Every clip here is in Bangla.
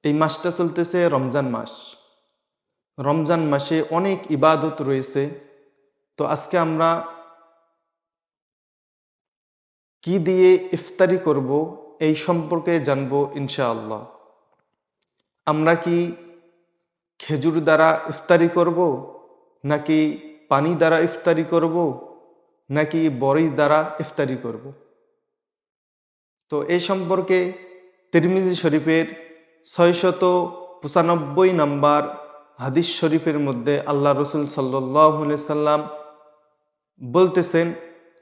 এই মাসটা চলতেছে রমজান মাস। রমজান মাসে অনেক ইবাদত রয়েছে। তো আজকে আমরা কি দিয়ে ইফতারি করব এই সম্পর্কে জানবো ইনশাআল্লাহ। আমরা কি খেজুর দ্বারা ইফতারি করব, নাকি পানি দ্বারা ইফতারি করব, নাকি বড়ি দ্বারা ইফতারি করব? তো এই সম্পর্কে তিরমিজি শরীফের 695 নম্বর হাদিস শরীফের মধ্যে আল্লাহ রসুল সাল্লাল্লাহু আলাইহি সাল্লাম বলতেছেন,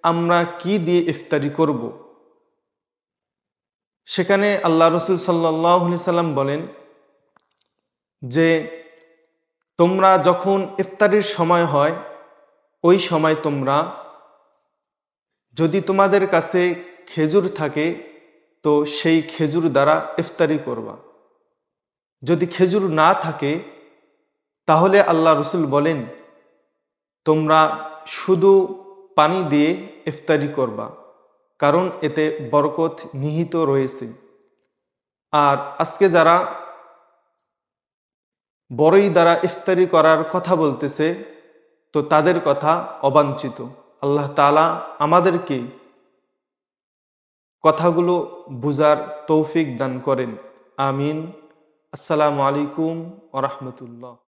আমরা কি দিয়ে ইফতারি করব। সেখানে আল্লাহ রসুল সাল্লাল্লাহু আলাইহি সাল্লাম বলেন যে তোমরা যখন ইফতারির সময় হয়, ওই সময় তোমরা যদি তোমাদের কাছে খেজুর থাকে তো সেই খেজুর দ্বারা ইফতারি করবা। যদি খেজুর না থাকে তাহলে আল্লাহ রসুল বলেন তোমরা শুধু পানি দিয়ে ইফতারি করবা, কারণ এতে বরকত নিহিত রয়েছে। আর আজকে যারা বড়ই দ্বারা ইফতারি করার কথা বলতেছে, তো তাদের কথা অবাঞ্ছিত। আল্লাহ তাআলা আমাদেরকে কথাগুলো বুঝার তৌফিক দান করেন। আমিন। আসসালামু আলাইকুম ওয়া রাহমাতুল্লাহ।